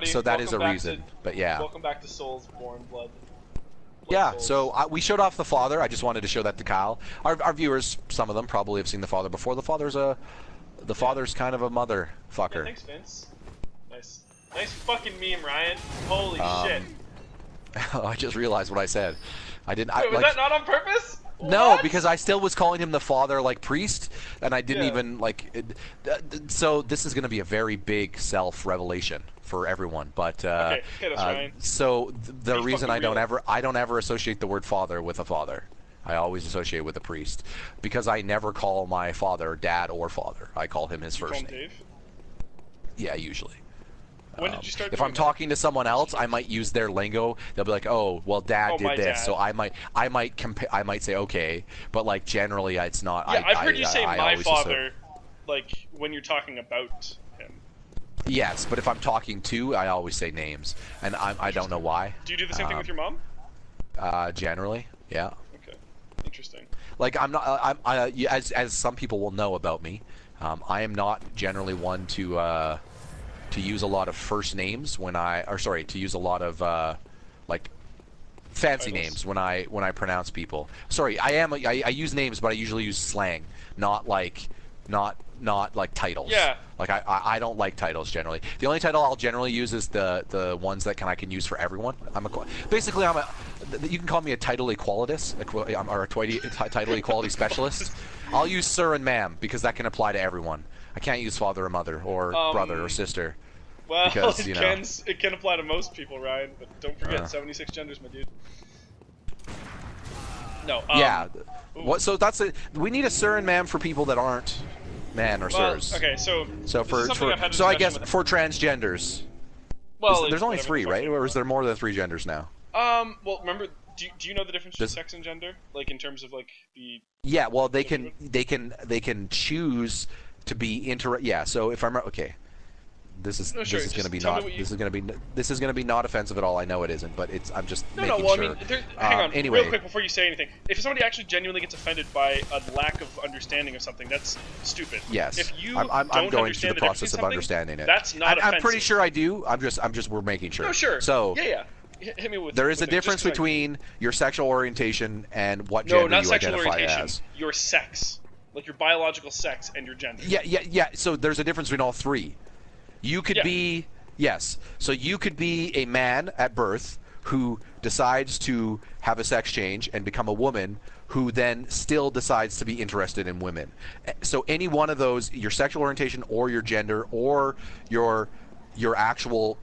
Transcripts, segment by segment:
buddy. So that is a Welcome back reason. to- But yeah. Welcome back to Soulsborne Blood. Yeah, Souls. so we showed off the father. I just wanted to show that to Kyle. Our viewers, some of them probably have seen the father before. The father's kind of a mother Yeah, fucker. thanks, Vince. Nice fucking meme, Ryan. Holy shit. I just realized what I said. I didn't. Wait, was like, that not on purpose? no, What? because I still was calling him the father, like priest, and I didn't Yeah. even like. So this is going to be a very big self-revelation for everyone. But Okay, hit us, Ryan. so the Be reason fucking real. I don't ever associate the word father with a father. I always associate with a priest because I never call my father dad or father. I call him his You call first him name. Dave? Yeah, usually. When did you start If doing I'm that? talking to someone else, I might use their lingo. They'll be like, "Oh, well, Dad Oh, my did this," dad. so I might say okay, but like generally, it's not. Yeah, I've heard you say I my always father, like, when you're talking about him. Yes, but if I'm talking to, I always say names, and I don't know why. Do you do the same thing with your mom? Generally, yeah. Okay, interesting. Like I'm not. As some people will know about me, I am not generally one to use a lot of first names to use a lot of like fancy Titles. names when I pronounce people. Sorry, I use names, but I usually use slang, not like titles. Yeah. Like I don't like titles generally. The only title I'll generally use is the ones that I can use for everyone. Basically you can call me a title equalitist, or a title equality specialist. I'll use sir and ma'am because that can apply to everyone. I can't use father or mother or brother or sister. Well, Because, it can apply to most people, Ryan, but don't forget 76 genders, my dude. No, Yeah. ooh. So we need a sir and ma'am for people that aren't man or Well, sirs. okay, so So this is something I've had a I discussion guess with- for transgenders. well, There's only whatever the 3, fuck right? you Or want. is there more than 3 genders now? Well, remember, do you know the difference between Does- sex and gender? Like, in terms of, like, the... Yeah, well, they can choose to be Yeah, so if I'm okay, this is No, sure, this is going to just be tell me not what you- this is going to be not offensive at all. I know it isn't, but I'm just No, making well, sure. I mean, hang on, anyway, real quick before you say anything. If somebody actually genuinely gets offended by a lack of understanding of something, that's stupid. yes, If you I'm don't going through understand the difference process of between understanding it. something, that's not I'm pretty offensive. sure I do. We're making sure. No, sure. So yeah. Hit me with. there is a with it, just difference 'cause between your sexual orientation and what No, gender not you sexual identify orientation. as. Your sex, like your biological sex and your gender. Yeah. So there's a difference between all 3. You could Yeah. be So you could be a man at birth who decides to have a sex change and become a woman who then still decides to be interested in women. So any one of those, your sexual orientation or your gender or your actual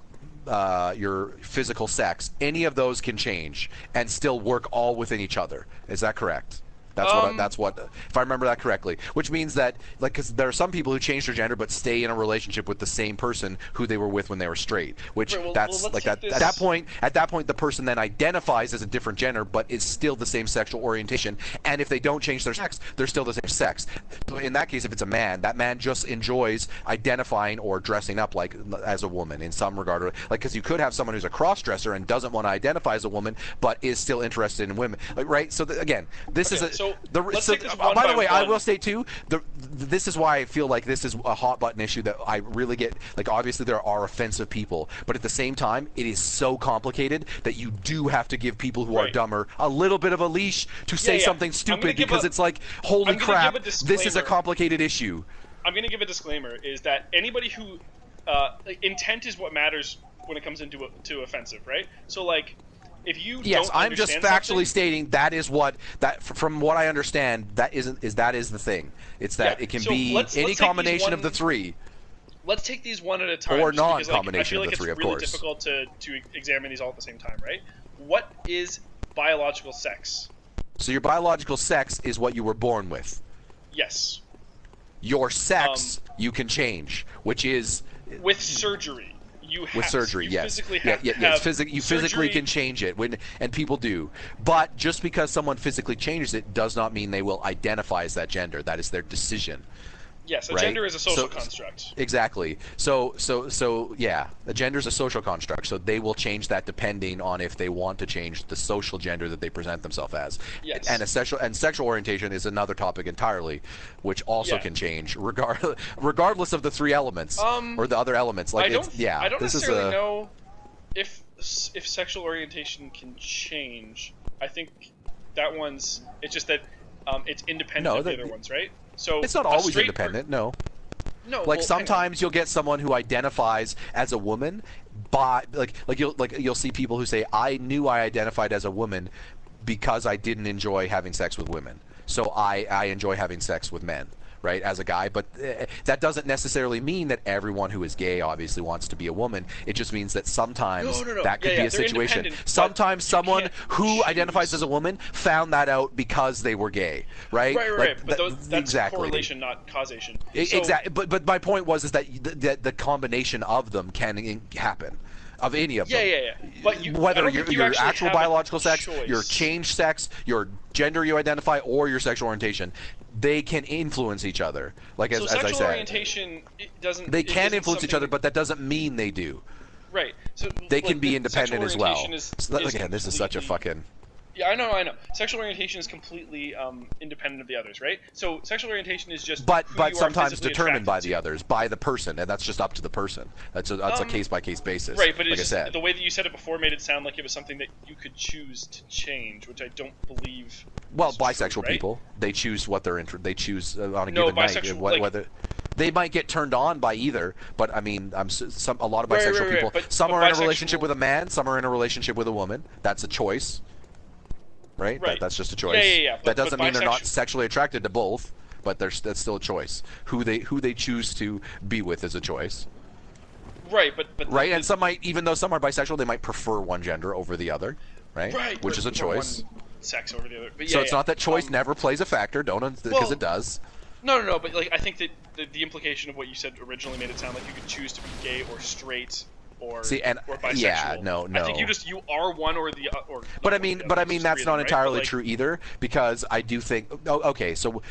your physical sex, any of those can change and still work all within each other. Is that correct? That's what if I remember that correctly. Which means that, like, because there are some people who change their gender but stay in a relationship with the same person who they were with when they were straight. Which Right, well, that's let's like take that this- at that point the person then identifies as a different gender but is still the same sexual orientation. And if they don't change their sex, they're still the same sex. So in that case, if it's a man, that man just enjoys identifying or dressing up like as a woman in some regard. Like, because you could have someone who's a cross-dresser and doesn't want to identify as a woman but is still interested in women. Like, right? So again, this Okay, is so let's take this by one the by way, I one. will say too, this is why I feel like this is a hot button issue that I really get. Like, obviously there are offensive people, but at the same time, it is so complicated that you do have to give people who are Right. dumber a little bit of a leash to say yeah. something I'm gonna stupid, give because a- it's like, holy I'm gonna crap, give a this is a disclaimer. complicated issue. I'm going to give a disclaimer: is that anybody who intent is what matters when it comes into to offensive, right? So, like, if you Yes, don't I'm just understand factually something- stating that is what from what I understand that is the thing. It's that Yeah, it can so be let's any take these combination of the one- 3. Let's take these one at a time. Or just because, non-combination I of feel the like three, it's of really course. difficult to examine these all at the same time, right? What is biological sex? So your biological sex is what you were born with. Yes. Your sex you can change, which is With surgery. with surgery. You Yes, physically have to yes. have You physically surgery. can change it, and people do. But just because someone physically changes it does not mean they will identify as that gender. That is their decision. Yes, a right? gender is a social construct. Exactly. So yeah, the gender is a social construct. So they will change that depending on if they want to change the social gender that they present themselves as. Yes. And sexual orientation is another topic entirely, which also can change regardless of the three elements or the other elements. Like I don't this necessarily is a know if sexual orientation can change. I think that one's. It's just that it's independent of the other ones, right? So it's not always independent. No. No. Like well, sometimes you'll get someone who identifies as a woman, but you'll see people who say, "I knew I identified as a woman because I didn't enjoy having sex with women, so I enjoy having sex with men." Right, as a guy, but that doesn't necessarily mean that everyone who is gay obviously wants to be a woman. It just means that sometimes that could be a situation. Sometimes someone who identifies as a woman found that out because they were gay, right? Right. But that's correlation, not causation. Exactly. But my point was is that the combination of them can happen. Of any of them. Yeah. But whether your actual biological sex, choice. your changed sex, your gender you identify, or your sexual orientation, they can influence each other. Like as I said, sexual orientation doesn't. They can influence each other, but that doesn't mean they do. Right. So they can be independent as well. Again, this is such a fucking. Yeah, I know. Sexual orientation is completely independent of the others, right? So sexual orientation is just. But sometimes determined by the others, by the person, and that's just up to the person. That's a case by case basis. Right, but like I said, the way that you said it before made it sound like it was something that you could choose to change, which I don't believe. Well, bisexual true, right? people, they choose what they choose on a no, given bisexual, night. Whether they might get turned on by either, but I mean, a lot of bisexual people. Some are in a relationship with a man, some are in a relationship with a woman. That's a choice. Right? That's just a choice. Yeah. That doesn't mean they're not sexually attracted to both, but that's still a choice. Who they choose to be with is a choice. Right, but right, and some might, even though some are bisexual, they might prefer one gender over the other, right? Right, which is a choice. One sex over the other. But so it's not that choice never plays a factor, because it does. No, but like I think that the implication of what you said originally made it sound like you could choose to be gay or straight. Or bisexual. Yeah, no. I think you are one or the or. But I mean that's not entirely true either, because I do think. Okay, so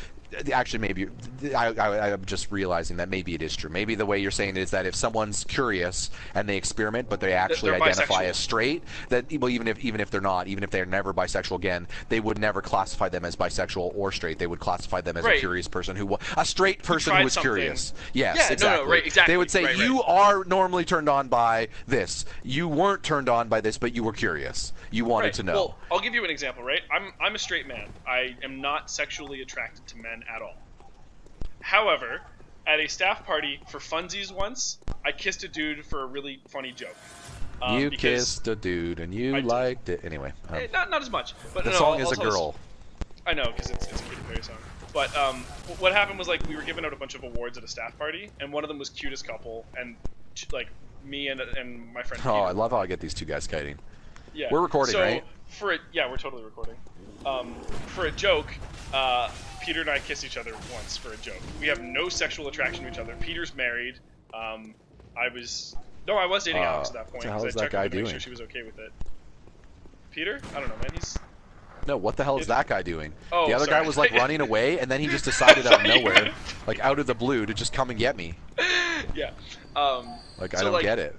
actually maybe I'm just realizing that maybe it is true. Maybe the way you're saying it is that if someone's curious and they experiment, but they actually identify as straight, that even if they're not, even if they're never bisexual again, they would never classify them as bisexual or straight. They would classify them as a curious person a straight person who was curious. Yes, yeah, exactly. No, right, exactly. They would say you are normally turned on by this. You weren't turned on by this, but you were curious. You wanted to know. Well, I'll give you an example, right? I'm a straight man. I am not sexually attracted to men at all. However, at a staff party for funsies once, I kissed a dude for a really funny joke. You kissed a dude and you liked it. Anyway. Not as much. But the song is a girl. I know, because it's a Katy Perry song. But what happened was, like, we were giving out a bunch of awards at a staff party, and one of them was cutest couple, and like me and my friend. Oh, I love how I get these two guys kiting. Yeah. We're recording, right? We're totally recording. For a joke, Peter and I kissed each other once for a joke. We have no sexual attraction to each other. Peter's married. I was dating Alex at that point. What the hell is I that guy to doing? make sure she was okay with it. Peter? I don't know, man. No, what the hell is that guy doing? Oh, the other guy was like running away, and then he just decided out of nowhere, like out of the blue, to just come and get me. Yeah. I don't get it.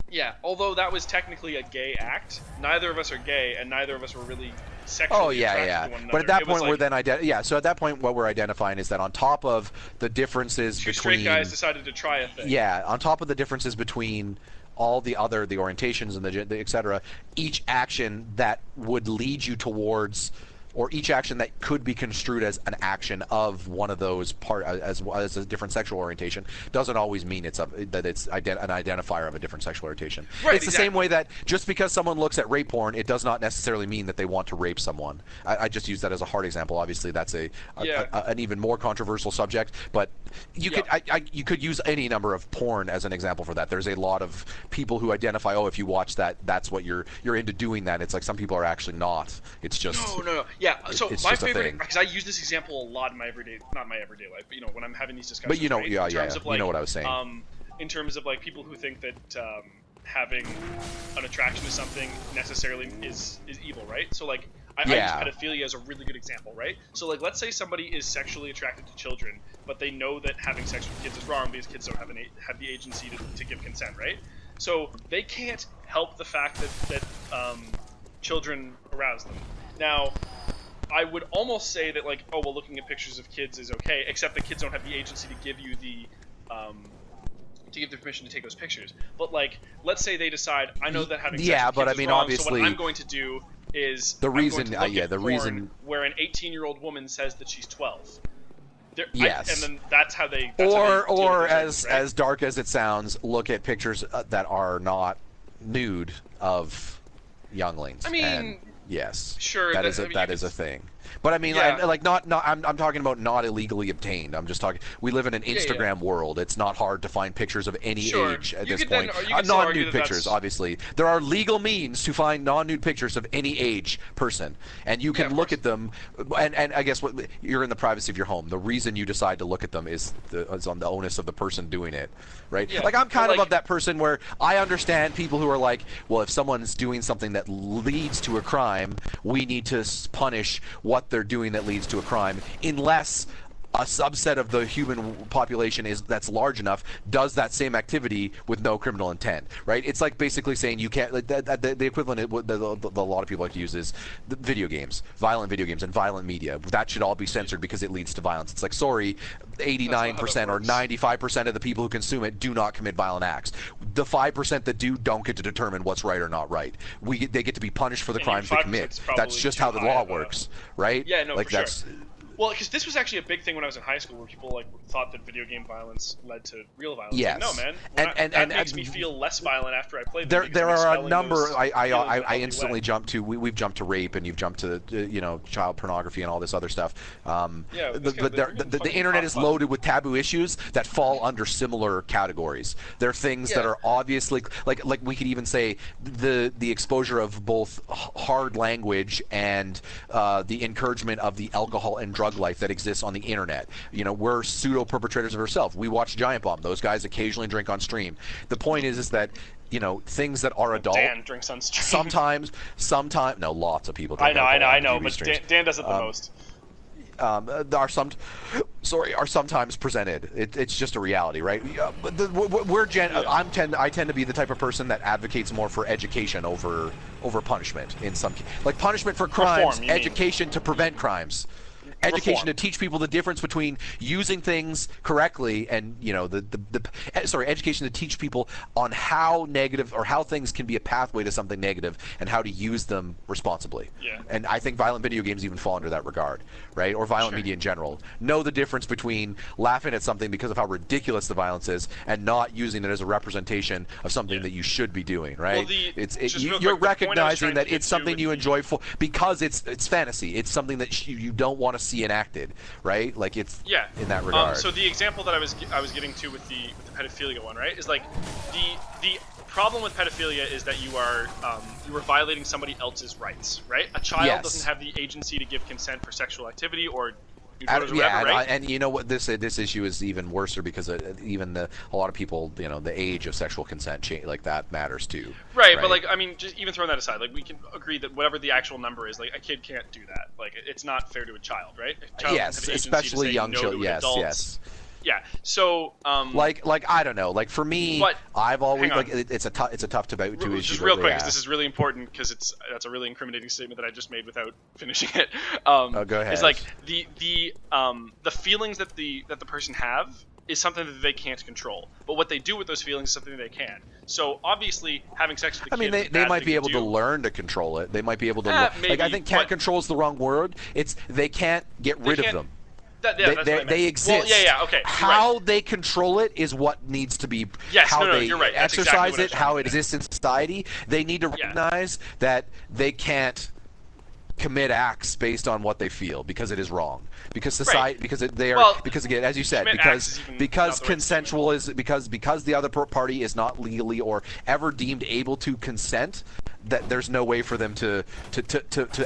Yeah, although that was technically a gay act, neither of us are gay, and neither of us were really sexually attracted to one another. But at that point, we're then so at that point, what we're identifying is that on top of the differences between straight guys decided to try a thing. Yeah, on top of the differences between all the orientations and the etc., each action that would lead you towards, or each action that could be construed as an action of one of those as a different sexual orientation doesn't always mean an identifier of a different sexual orientation. Right, it's the same way that just because someone looks at rape porn, it does not necessarily mean that they want to rape someone. I just use that as a hard example. Obviously, that's an even more controversial subject, but you could use any number of porn as an example for that. There's a lot of people who identify, if you watch that, that's what you're into doing that. It's like some people are actually not. It's just no. Yeah, so my favorite, because I use this example a lot in my everyday, not my everyday life, but when I'm having these discussions. But you know, right, in terms of, like, you know what I was saying. In terms of like people who think that having an attraction to something necessarily is evil, right? So like I use Yeah. pedophilia as a really good example, right? So like, let's say somebody is sexually attracted to children, but they know that having sex with kids is wrong because kids don't have the agency to give consent, right? So they can't help the fact that children arouse them. Now, I would almost say that, like, oh well, looking at pictures of kids is okay, except the kids don't have the agency to give you the permission to take those pictures. But like, let's say they decide, I know that having sex with but kids I is mean, wrong, obviously, so what I'm going to do is the reason, I'm going to look at the porn reason where an 18-year-old woman says that she's 12. Yes. And then that's how they. Or as as dark as it sounds, look at pictures that are not nude of younglings. I mean, and yes, sure, that is a thing. But I mean, yeah. like not I'm talking about not illegally obtained. I'm just talking. We live in an Instagram world. It's not hard to find pictures of any age at this point. Non-nude pictures, obviously. There are legal means to find non-nude pictures of any age person, and you can look at them. And I guess you're in the privacy of your home. The reason you decide to look at them is on the onus of the person doing it, right? Yeah. Like I'm kind of that person where I understand people who are like, well, if someone's doing something that leads to a crime, we need to punish what they're doing that leads to a crime, unless a subset of the human population that's large enough does that same activity with no criminal intent, right? It's like basically saying you can't. Like, the equivalent that a lot of people like to use is the video games, violent video games, and violent media. That should all be censored because it leads to violence. It's like, sorry, 89% or 95% of the people who consume it do not commit violent acts. The 5% that do don't get to determine what's right or not right. They get to be punished for the crimes they commit. That's just how the law works, right? Yeah, no, like for that's. Sure. Well, because this was actually a big thing when I was in high school, where people like thought that video game violence led to real violence. Yes. Like, no, man. That makes me feel less violent after I play. There are a number. I instantly jump to. We've jumped to rape, and you've jumped to child pornography and all this other stuff. The internet is loaded with taboo issues that fall under similar categories. There are things that are obviously like we could even say the exposure of both hard language and the encouragement of the alcohol and drug life that exists on the internet. We're pseudo perpetrators of ourselves. We watch Giant Bomb. Those guys occasionally drink on stream. The point is that things that are adult. Dan drinks on stream. Sometimes. No, lots of people drink. I know, but Dan does it the most. Are sometimes presented. It's just a reality, right? I tend to be the type of person that advocates more for education over punishment in some, like punishment for crimes, education to prevent crimes. Education to teach people the difference between using things correctly and education to teach people on how negative or how things can be a pathway to something negative and how to use them responsibly. Yeah. And I think violent video games even fall under that regard, right? Or violent media in general. Know the difference between laughing at something because of how ridiculous the violence is and not using it as a representation of something that you should be doing, right? Well, you're recognizing that it's something you enjoy because it's fantasy. It's something that you don't want to see enacted, right? Like it's in that regard. So the example that I was getting to with the pedophilia one, right, is like the problem with pedophilia is that you are violating somebody else's rights, right? A child doesn't have the agency to give consent for sexual activity or right? And you know what? This issue is even worse because even a lot of people, the age of sexual consent like that matters too. Right, but like I mean, just even throwing that aside, like we can agree that whatever the actual number is, like a kid can't do that. Like it's not fair to a child, right? A child yes, have especially young children. Yes, adults. yes. Yeah. So like I don't know. Like for me, I've always it's a tough debate to issue. Just real quick, because this is really important, because that's a really incriminating statement that I just made without finishing it. Go ahead. It's like the feelings that the person have is something that they can't control, but what they do with those feelings is something they can. So obviously, having sex with a kid, they might be able to learn to control it. They might be able to. Maybe, I think "can't control" is the wrong word. It's they can't get rid of them. They exist. Well, okay. How they control it is what needs to be. Yes, how they you're right. That's exercise exactly it, how it exists in society. They need to recognize that they can't commit acts based on what they feel because it is wrong. Because society, because because again, as you said, because consensual is because the other party is not legally or ever deemed able to consent. That there's no way for them to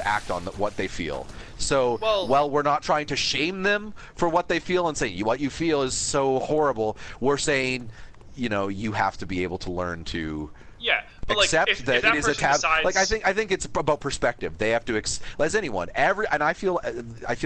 act on what they feel. So while we're not trying to shame them for what they feel and say what you feel is so horrible, we're saying, you have to be able to learn to. Yeah, But, like, accept if that that it is a person taboo. decides... Like I think it's about perspective. They have to, as anyone, and I feel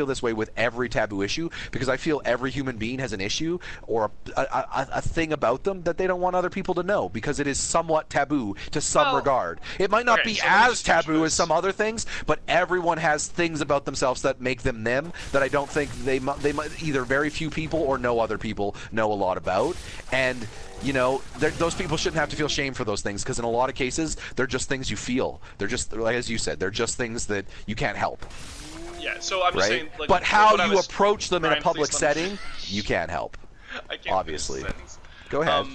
this way with every taboo issue because I feel every human being has an issue or a thing about them that they don't want other people to know because it is somewhat taboo to some regard. It might not okay, be so let me as just finish taboo as this. some other things, but everyone has things about themselves that make them them that I don't think they might either very few people or no other people know a lot about. And you know, those people shouldn't have to feel shame for those things because in a lot of cases, they're just things you feel. They're just, like as you said, they're just things that you can't help. Yeah, so I'm just saying... Like, but how you was, approach them Ryan, in a public please let me- setting, you can't help. I can't obviously. finish the sentence. Go ahead.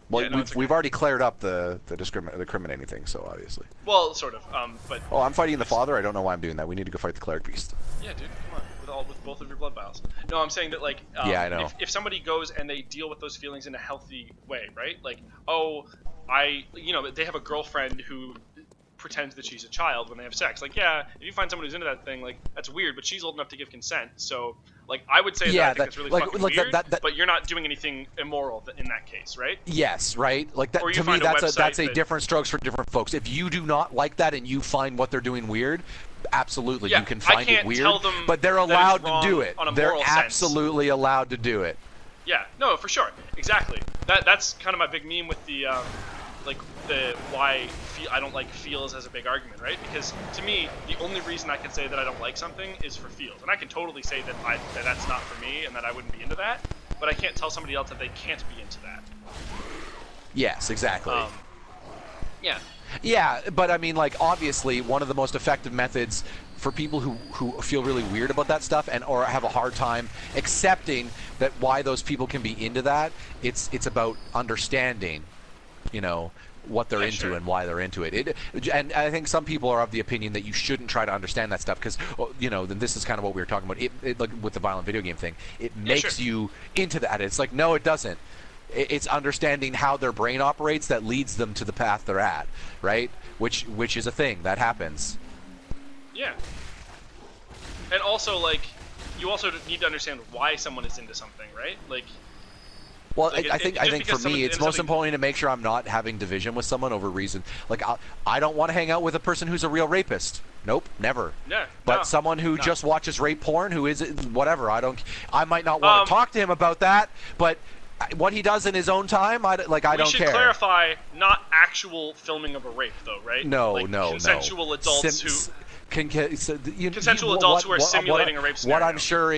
Well, yeah, no, we've already cleared up the discriminating thing, so obviously. Well, sort of, but... Oh, I'm fighting the father? I don't know why I'm doing that. We need to go fight the cleric beast. Yeah, dude, come on. With both of your blood vials. No, I'm saying that, like... yeah, I know. If somebody goes and they deal with those feelings in a healthy way, right? Like, you know, they have a girlfriend who pretends that she's a child when they have sex. Like, yeah, if you find someone who's into that thing, like, that's weird, but she's old enough to give consent, so... Like, I would say that I think that's really fucking weird, but you're not doing anything immoral in that case, right? Yes, right? Like, that, to me, that's a different strokes for different folks. If you do not like that and you find what they're doing weird, absolutely, you can find it weird, but they're allowed to do it. They're absolutely allowed to do it. Yeah, no, for sure. Exactly. That's kind of my big meme with the, like, why I don't like feels as a big argument, right? Because to me, the only reason I can say that I don't like something is for feels, and I can totally say that that's not for me and that I wouldn't be into that, but I can't tell somebody else that they can't be into that. Yes, exactly. Yeah. Yeah, but I mean, like, obviously, one of the most effective methods for people who feel really weird about that stuff and or have a hard time accepting that why those people can be into that, it's about understanding, you know, what they're into and why they're into it. And I think some people are of the opinion that you shouldn't try to understand that stuff because, you know, then this is kind of what we were talking about. Like with the violent video game thing, it makes you into that. It's like, no, it doesn't. It's understanding how their brain operates that leads them to the path they're at, right? Which is a thing that happens. Yeah. And also, like, you also need to understand why someone is into something, right? Like. Well, like I think for me, it's most important to make sure I'm not having division with someone over reason. Like, I don't want to hang out with a person who's a real rapist. Nope, never. Yeah. But someone who just watches rape porn, who is whatever. I might not want to talk to him about that, but what he does in his own time, I don't care. We should clarify, not actual filming of a rape, though, right? No, like, no, consensual adults who. Consensual adults who are simulating a rape scenario. What I'm sure.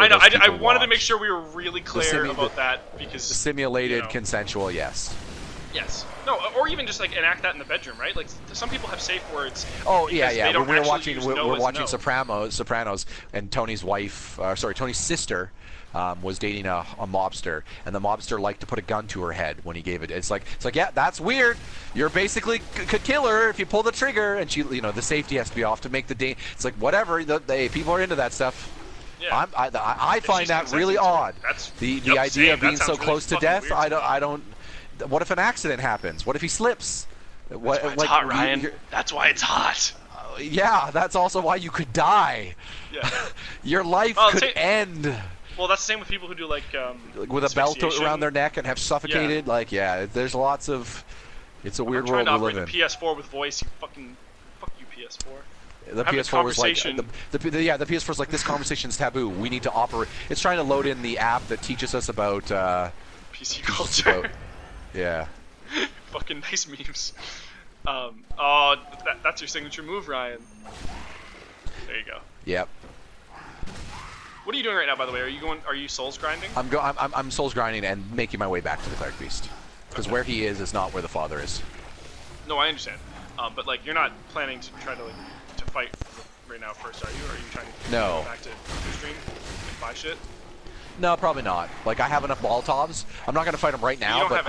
I know. I wanted to make sure we were really clear about that because simulated consensual. Yes. Yes. No, or even just like enact that in the bedroom, right? Like some people have safe words. Oh yeah. When we're watching Sopranos, and Tony's sister. Was dating a mobster, and the mobster liked to put a gun to her head when he gave it. It's like, yeah, that's weird. You're basically could kill her if you pull the trigger, and she, you know, the safety has to be off to make the It's like whatever. People are into that stuff. Yeah. I find that really odd. That's the idea of being so close to death. I don't. What if an accident happens? What if he slips? That's why it's hot, Ryan. That's why it's hot. Yeah, that's also why you could die. Yeah. Your life could end. Well, that's the same with people who do like with a belt around their neck and have suffocated. Yeah. There's lots of. It's a weird world we live in. I'm trying to operate the PS4 with voice. Fuck you, PS4. The PS4 was like the PS4 is like, this conversation's taboo. We need to operate. It's trying to load in the app that teaches us about PC culture. Yeah. Fucking nice memes. That's your signature move, Ryan. There you go. Yep. What are you doing right now, by the way? Are you souls grinding? I'm souls grinding and making my way back to the cleric beast, because where he is not where the father is. No, I understand. But like, you're not planning to try to fight right now first, are you? Or are you trying to go back to the stream and buy shit? No, probably not. Like, I have enough Molotovs. I'm not gonna fight him right now, but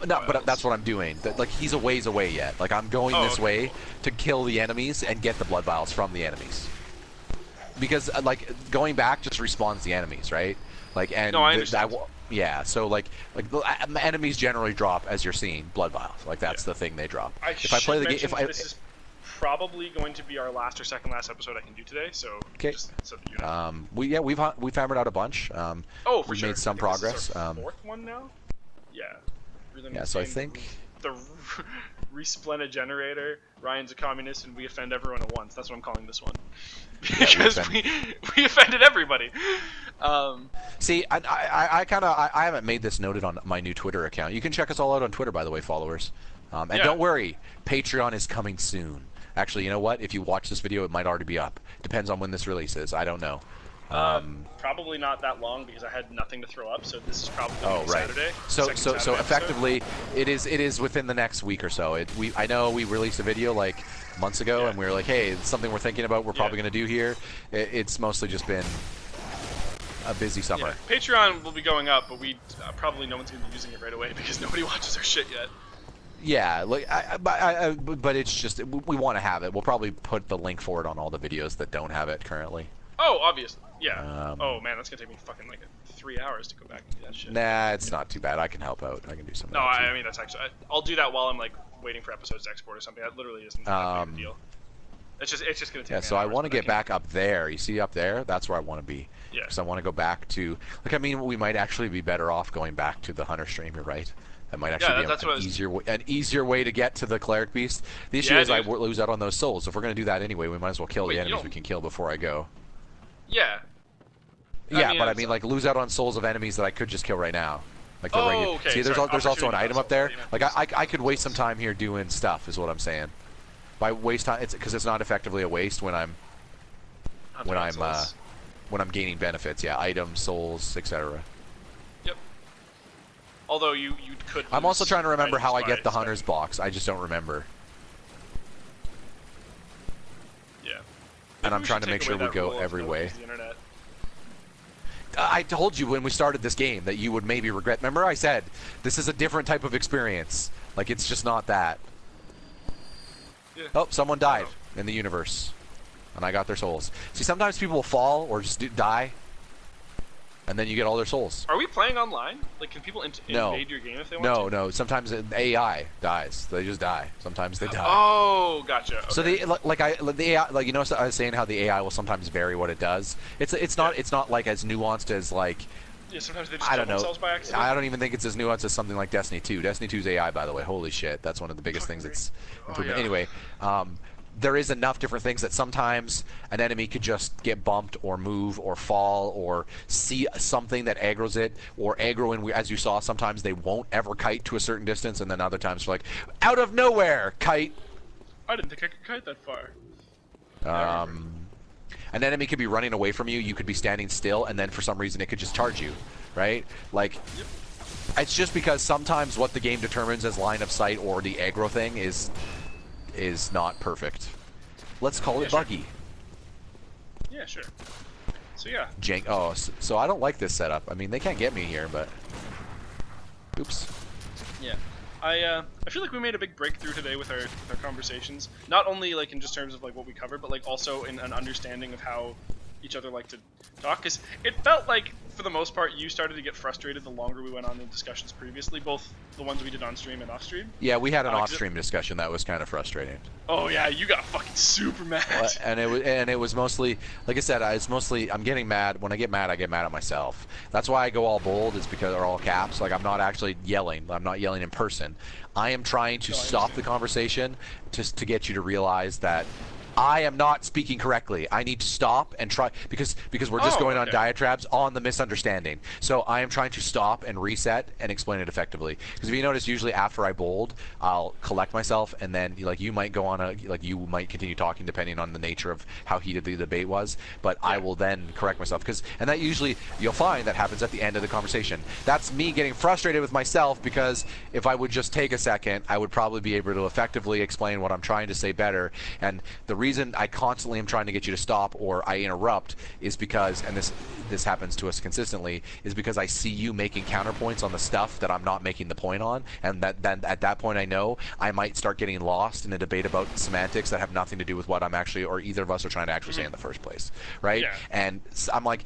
but that's what I'm doing. Like, he's a ways away yet. Like, I'm going this way to kill the enemies and get the blood vials from the enemies. Because like going back just respawns the enemies, right? Like, and no, I understand. Yeah, so like enemies generally drop as you're seeing blood vials. Like that's the thing they drop. If I play the game, this is probably going to be our last or second last episode I can do today. So just so that you know. We've hammered out a bunch. We've made some progress. This is our fourth one now. Yeah. Yeah, so I think the Resplenagenerator, Ryan's a communist, and we offend everyone at once. That's what I'm calling this one. Because we offended everybody. See, I haven't made this noted on my new Twitter account. You can check us all out on Twitter, by the way, followers. And don't worry, Patreon is coming soon. Actually, you know what? If you watch this video, it might already be up. Depends on when this releases. I don't know. Probably not that long because I had nothing to throw up, so this is probably Saturday. So effectively, it is within the next week or so. I know we released a video like months ago, and we were like, hey, it's something we're thinking about. We're probably going to do here. It's mostly just been a busy summer. Yeah. Patreon will be going up, but we probably no one's going to be using it right away because nobody watches our shit yet. Yeah, like, but it's just we want to have it. We'll probably put the link for it on all the videos that don't have it currently. Oh, obviously, yeah. Oh man, that's gonna take me fucking like 3 hours to go back and do that shit. Nah, it's not too bad. I can help out. I can do something. No, I mean that's actually I'll do that while I'm like waiting for episodes to export or something. That literally isn't that big of a deal. It's just gonna take. Yeah, so I want to get back up there. You see up there? That's where I want to be. Yeah. Because I want to go back to. Like, I mean, we might actually be better off going back to the hunter stream. You're right. That might actually be an easier way to get to the cleric beast. The issue is I lose out on those souls. If we're gonna do that anyway, we might as well kill the enemies we can kill before I go. Yeah. I mean, like, lose out on souls of enemies that I could just kill right now. Like the regular. Okay. See, there's also an item up there. Like, I could waste some time here doing stuff, is what I'm saying. By waste time, it's because it's not effectively a waste when I'm gaining benefits. Yeah, items, souls, etc. Yep. Although you could. I'm also trying to remember how I get the hunter's box. I just don't remember. Yeah. And I'm trying to make sure we go every way. I told you when we started this game that you would maybe regret. Remember I said, this is a different type of experience. Like, it's just not that. Yeah. Oh, someone died in the universe. And I got their souls. See, sometimes people will fall or just die. And then you get all their souls. Are we playing online? Like, can people invade your game if they want to? No. Sometimes AI dies. They just die. Sometimes they die. Oh, gotcha. Okay. So the AI, like, you know, I was saying how the AI will sometimes vary what it does. It's not like as nuanced as like. Yeah, sometimes they just kill themselves by accident. I don't even think it's as nuanced as something like Destiny 2. Destiny 2's AI, by the way, holy shit, that's one of the biggest things that's improvement. Anyway, there is enough different things that sometimes an enemy could just get bumped or move or fall or see something that aggroes it or aggro, and as you saw, sometimes they won't ever kite to a certain distance, and then other times like out of nowhere kite. I didn't think I could kite that far. An enemy could be running away from you, you could be standing still, and then for some reason it could just charge you, right? Like, it's just because sometimes what the game determines as line of sight or the aggro thing is not perfect. Let's call it buggy. Yeah, sure. So yeah. So I don't like this setup. I mean, they can't get me here, but oops. Yeah. I feel like we made a big breakthrough today with our conversations. Not only like in just terms of like what we covered, but like also in an understanding of how each other like to talk. Because it felt like, for the most part, you started to get frustrated the longer we went on in discussions previously, both the ones we did on stream and off stream. Yeah, we had an off-stream discussion that was kind of frustrating. Oh yeah, you got fucking super mad. And it was mostly, like I said, I'm getting mad. When I get mad at myself. That's why I go all bold, is because, or all caps. Like, I'm not actually yelling. I'm not yelling in person. I am trying to stop the conversation to get you to realize that I am not speaking correctly. I need to stop and try, because we're just going on diatribes on the misunderstanding. So I am trying to stop and reset and explain it effectively. Because if you notice, usually after I bold, I'll collect myself, and then like you might you might continue talking depending on the nature of how heated the debate was. But I will then correct myself, and that usually you'll find that happens at the end of the conversation. That's me getting frustrated with myself, because if I would just take a second, I would probably be able to effectively explain what I'm trying to say better. And the reason I constantly am trying to get you to stop or I interrupt is because, and this happens to us consistently, is because I see you making counterpoints on the stuff that I'm not making the point on, and then at that point I know I might start getting lost in a debate about semantics that have nothing to do with what I'm actually, or either of us are trying to actually say in the first place, right? Yeah. And I'm like,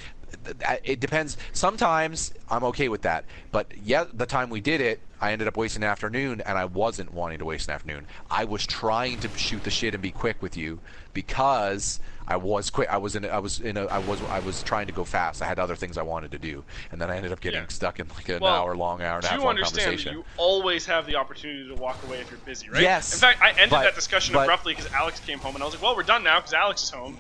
It depends. Sometimes I'm okay with that, but yeah, the time we did it, I ended up wasting an afternoon, and I wasn't wanting to waste an afternoon. I was trying to shoot the shit and be quick with you because I was quick. I was trying to go fast. I had other things I wanted to do, and then I ended up getting stuck in like an hour and a half long conversation. conversation. That you always have the opportunity to walk away if you're busy, right? Yes. In fact, I ended that discussion abruptly because Alex came home, and I was like, "Well, we're done now because Alex is home."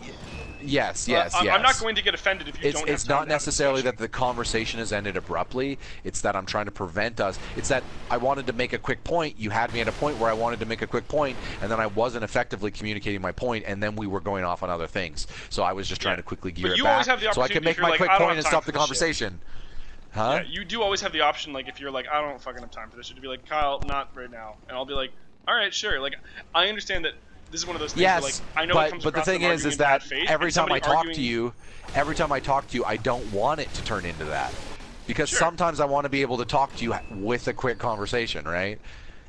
Yes. I'm not going to get offended if you don't. It's not necessarily that the conversation has ended abruptly. It's that I'm trying to prevent us. It's that I wanted to make a quick point. You had me at a point where I wanted to make a quick point, and then I wasn't effectively communicating my point, and then we were going off on other things. So I was just trying to quickly gear it back so I can make my quick point and stop the conversation. Huh? Yeah, you do always have the option, like if you're like, I don't fucking have time for this, to be like, Kyle, not right now, and I'll be like, all right, sure. Like I understand that. This is one of those things where, like, I know it comes but the thing is that every time I talk to you, I don't want it to turn into that, because sometimes I want to be able to talk to you with a quick conversation, right?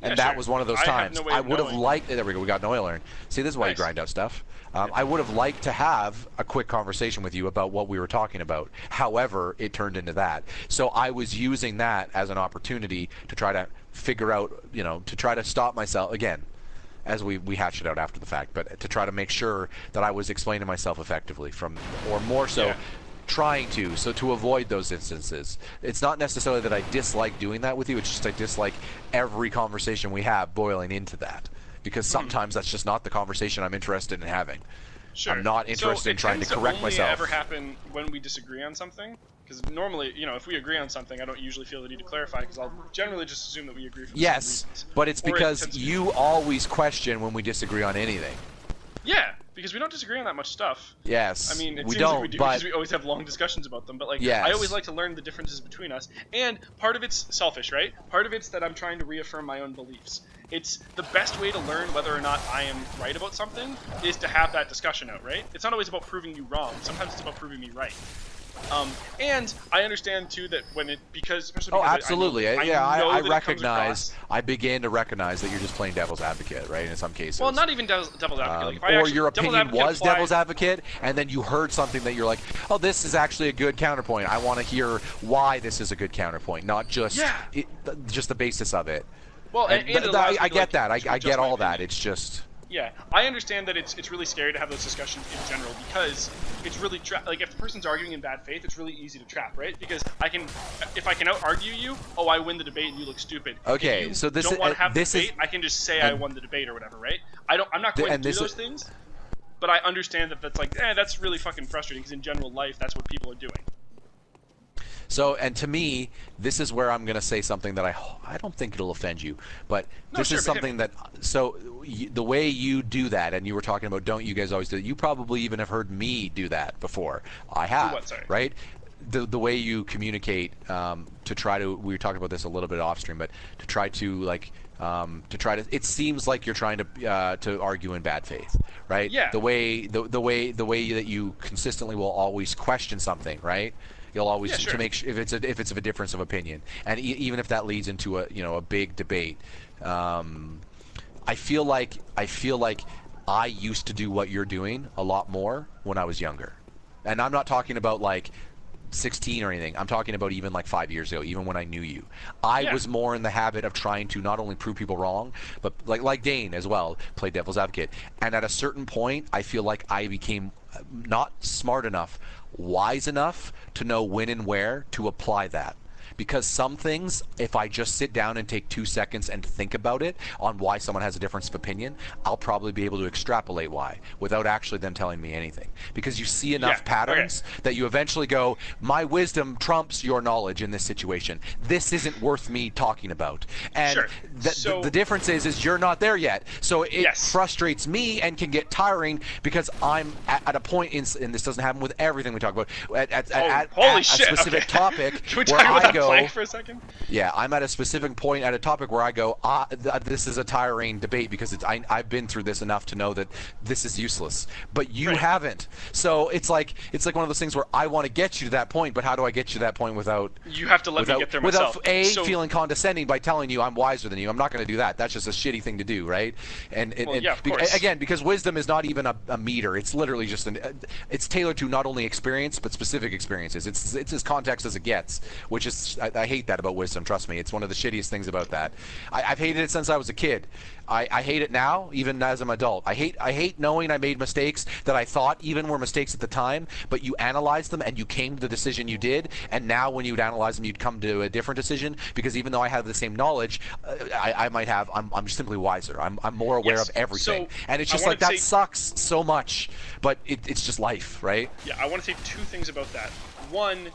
And that was one of those times. I would have liked. There we go. We got no learn. See, this is why you grind out stuff. I would have liked to have a quick conversation with you about what we were talking about. However, it turned into that. So I was using that as an opportunity to try to figure out, to try to stop myself again. As we hatched it out after the fact, but to try to make sure that I was explaining myself effectively or more so trying to avoid those instances. It's not necessarily that I dislike doing that with you, it's just I dislike every conversation we have boiling into that, because sometimes that's just not the conversation I'm interested in having. Sure. I'm not interested in trying to correct myself. It ever happen when we disagree on something? Because normally, if we agree on something, I don't usually feel the need to clarify, because I'll generally just assume that we agree for the same reasons. But it's because you always question when we disagree on anything. Yeah, because we don't disagree on that much stuff. Yes, I mean, it we seems don't, like we do, because we always have long discussions about them. But I always like to learn the differences between us. And part of it's selfish, right? Part of it's that I'm trying to reaffirm my own beliefs. It's the best way to learn whether or not I am right about something is to have that discussion out, right? It's not always about proving you wrong. Sometimes it's about proving me right. And I understand too that especially because absolutely. I recognize. I begin to recognize that you're just playing devil's advocate, right? In some cases. Well, not even devil's advocate. Or your opinion was devil's advocate, and then you heard something that you're like, oh, this is actually a good counterpoint. I want to hear why this is a good counterpoint, not just just the basis of it. Well, I get that. I get all that. It's just. Yeah, I understand that it's really scary to have those discussions in general, because it's really if the person's arguing in bad faith, it's really easy to trap, right? Because if I can out argue you, I win the debate and you look stupid. Okay, if you so this don't want to have the this debate, I can just say I won the debate or whatever, right? I'm not going to do those things, but I understand that that's really fucking frustrating, because in general life, that's what people are doing. So, and to me, this is where I'm going to say something that I don't think it'll offend you, but this is something that, the way you do that, and you were talking about, don't you guys always do it? You probably even have heard me do that before. I have, right? The way you communicate to try to, we were talking about this a little bit off stream, but to try to it seems like you're trying to argue in bad faith, right? Yeah. The way that you consistently will always question something, right? You'll always to make sure if it's of a difference of opinion, and even if that leads into a big debate. I feel like I used to do what you're doing a lot more when I was younger, and I'm not talking about like 16 or anything. I'm talking about even like 5 years ago, even when I knew you. I was more in the habit of trying to not only prove people wrong, but like Dane as well, play devil's advocate. And at a certain point, I feel like I became not smart enough, wise enough to know when and where to apply that. Because some things, if I just sit down and take 2 seconds and think about it on why someone has a difference of opinion, I'll probably be able to extrapolate why without actually them telling me anything. Because you see enough patterns that you eventually go, my wisdom trumps your knowledge in this situation. This isn't worth me talking about. And the difference is you're not there yet. So it frustrates me and can get tiring, because I'm at a point, and this doesn't happen with everything we talk about, at a specific topic where I go, go plank for a second? Yeah, I'm at a specific point at a topic where I go, this is a tiring debate because I've been through this enough to know that this is useless. But you haven't. So it's like one of those things where I want to get you to that point, but how do I get you to that point without... You have to let me get there myself. Without feeling condescending by telling you I'm wiser than you. I'm not going to do that. That's just a shitty thing to do, right? Yeah, of course. Again, because wisdom is not even a meter. It's literally just it's tailored to not only experience, but specific experiences. It's as context as it gets, which is... I hate that about wisdom. Trust me, it's one of the shittiest things about that. I've hated it since I was a kid. I hate it now, even as an adult. I hate knowing I made mistakes that I thought even were mistakes at the time, but you analyzed them and you came to the decision you did, and now when you'd analyze them, you'd come to a different decision, because even though I have the same knowledge, I'm simply wiser. I'm more aware of everything. So, and it's just like, that sucks so much, but it's just life, right? Yeah, I want to say two things about that. One,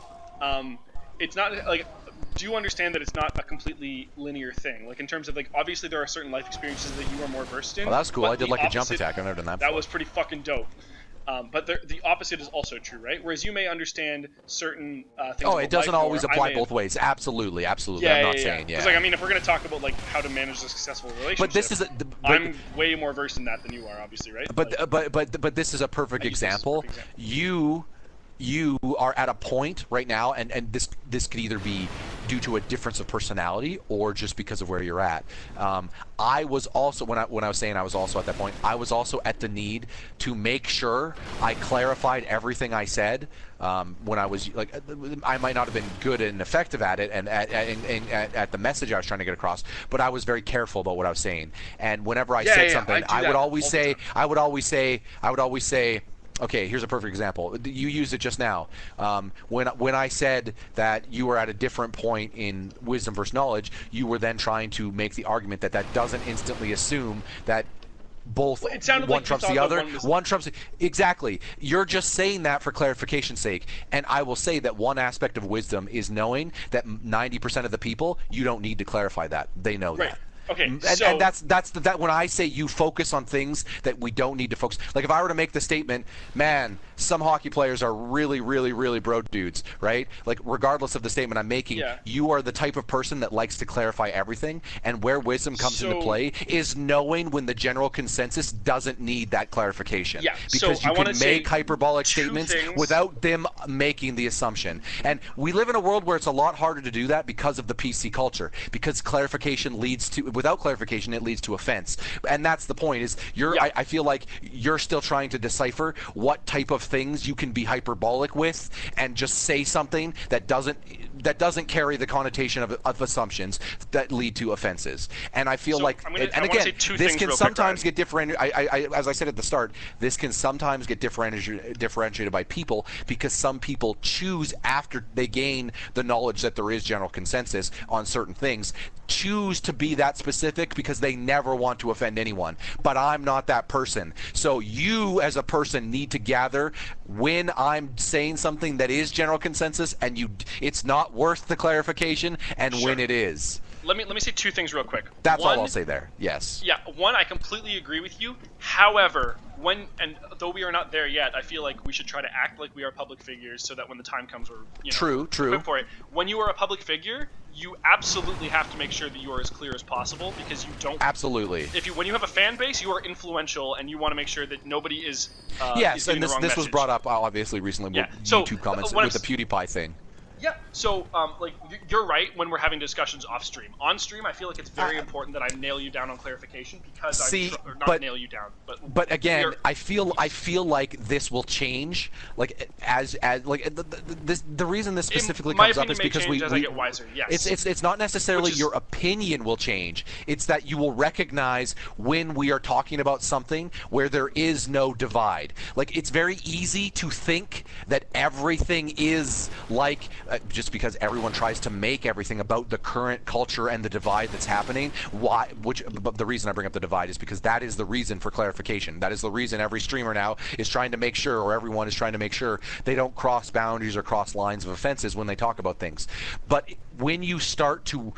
it's not like... Do you understand that it's not a completely linear thing? Like, in terms of, like, obviously there are certain life experiences that you are more versed in. Well, that was cool. I did, like, a jump attack. I've never done that before. That was pretty fucking dope. But the opposite is also true, right? Whereas you may understand certain things. Oh, it doesn't always apply both ways. Absolutely, absolutely. Yeah, I'm not saying, Because, like, I mean, if we're going to talk about, like, how to manage a successful relationship, but this is I'm way more versed in that than you are, obviously, right? But this is a perfect example. You are at a point right now, and this could either be due to a difference of personality or just because of where you're at. I was also, when I was saying I was also at that point, I was also at the need to make sure I clarified everything I said. When I was, like, I might not have been good and effective at it, and at the message I was trying to get across, but I was very careful about what I was saying. And whenever I said something, I would always say, okay, here's a perfect example. You used it just now. When I said that you were at a different point in wisdom versus knowledge, you were then trying to make the argument that doesn't instantly assume that both one trumps the other. One trumps exactly. You're just saying that for clarification's sake. And I will say that one aspect of wisdom is knowing that 90% of the people, you don't need to clarify that. They know that. Okay, and that's when I say you focus on things that we don't need to focus. Like, if I were to make the statement, man, some hockey players are really, really, really bro dudes, right? Like, regardless of the statement I'm making, you are the type of person that likes to clarify everything, and where wisdom comes into play is knowing when the general consensus doesn't need that clarification. Yeah, because you can make hyperbolic statements without them making the assumption. And we live in a world where it's a lot harder to do that because of the PC culture, because clarification leads to... Without clarification, it leads to offense, and that's the point. Is I feel like you're still trying to decipher what type of things you can be hyperbolic with, and just say something that doesn't carry the connotation of assumptions that lead to offenses. And I feel this can sometimes get differentiated. As I said at the start, this can sometimes get differentiated by people, because some people choose, after they gain the knowledge that there is general consensus on certain things, choose to be that specific because they never want to offend anyone. But I'm not that person. So you as a person need to gather when I'm saying something that is general consensus and it's not worth the clarification, and when it is. Let me say two things real quick. That's all I'll say there. Yes. Yeah, one, I completely agree with you. However, though we are not there yet, I feel like we should try to act like we are public figures so that when the time comes, we're true equipped for it. When you are a public figure, you absolutely have to make sure that you are as clear as possible, because you don't... Absolutely. When you have a fan base, you are influential, and you want to make sure that nobody is yes, and this was brought up obviously recently with YouTube comments with the PewDiePie thing. Yeah, so, like, you're right when we're having discussions off-stream. On-stream, I feel like it's very important that I nail you down on clarification, because nail you down, but again, I feel like this will change, like, the reason this specifically comes up is because as I get wiser, yes. It's not necessarily your opinion will change, it's that you will recognize when we are talking about something where there is no divide. Like, it's very easy to think that everything is like... just because everyone tries to make everything about the current culture and the divide that's happening. But the reason I bring up the divide is because that is the reason for clarification. That is the reason every streamer now is trying to make sure, or everyone is trying to make sure, they don't cross boundaries or cross lines of offenses when they talk about things. But when you start to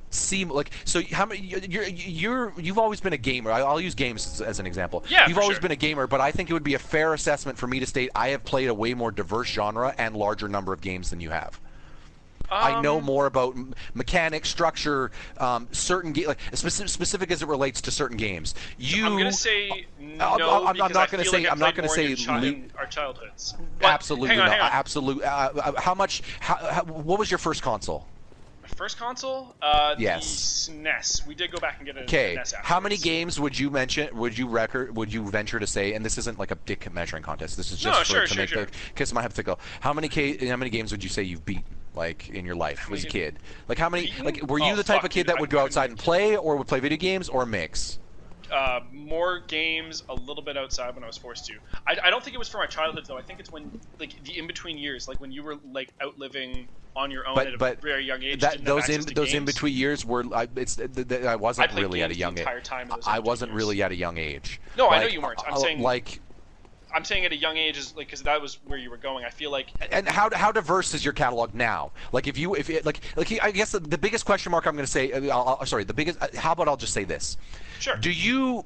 seem like, so how many you've always been a gamer. I'll use games as an example. Yeah, you've always been a gamer, but I think it would be a fair assessment for me to state I have played a way more diverse genre and larger number of games than you have. I know more about mechanics, structure, certain like specific as it relates to certain games. I'm gonna say no. I'm not gonna say. I'm not gonna say. In our childhoods. But absolutely hang on, not. hang on. Absolutely. How much? What was your first console? My first console? Yes. The SNES. We did go back and get a NES afterwards. How many games would you mention? Would you venture to say? And this isn't like a dick measuring contest. This is just to make the kiss my hypothetical. How many games would you say you've beaten? Like in your life as a kid, like how many? Like were you the type of kid that would go outside and play, or would play video games, or a mix? More games, a little bit outside when I was forced to. I don't think it was for my childhood though. I think it's when like the in between years, like when you were like out living on your own at a very young age. Those in between years were I wasn't really at a young age. I wasn't really at a young age. No, I know you weren't. I'm saying like. I'm saying at a young age is like because that was where you were going. I feel like. And how diverse is your catalog now? Like if I guess the biggest question mark I'm going to say. The biggest. How about I'll just say this? Sure. Do you?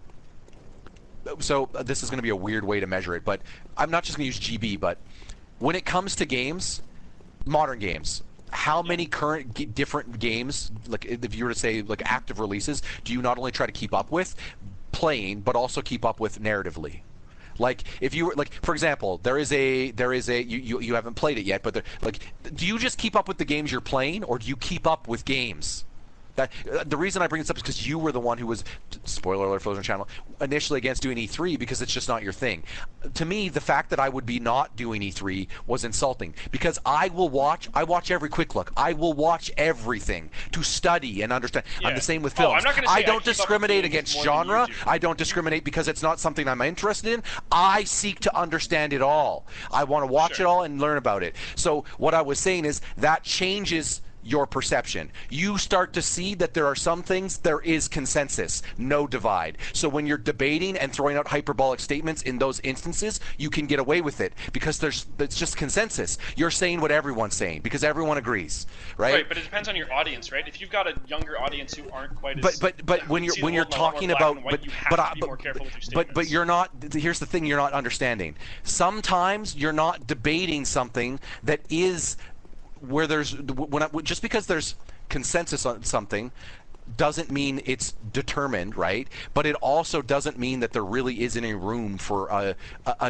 So this is going to be a weird way to measure it, but I'm not just going to use GB. But when it comes to games, modern games, how many current different games, like if you were to say like active releases, do you not only try to keep up with playing, but also keep up with narratively? Like if you were like, for example, there is a you haven't played it yet, but do you just keep up with the games you're playing, or do you keep up with games? That the reason I bring this up is because you were the one who was, spoiler alert, Frozen Channel, initially against doing E3 because it's just not your thing. To me, the fact that I would be not doing E3 was insulting because I watch every quick look. I will watch everything to study and understand. Yeah. I'm the same with films. I don't discriminate against genre. I don't discriminate because it's not something I'm interested in. I seek to understand it all. I want to watch it all and learn about it. So what I was saying is that changes your perception. You start to see that there are some things there is consensus, no divide. So when you're debating and throwing out hyperbolic statements in those instances, you can get away with it because it's just consensus. You're saying what everyone's saying because everyone agrees, right? Right, but it depends on your audience, right? If you've got a younger audience who aren't quite as but when you're talking about but you're not. Here's the thing: you're not understanding. Sometimes you're not debating something that is. Where just because there's consensus on something doesn't mean it's determined, right? But it also doesn't mean that there really isn't any room for a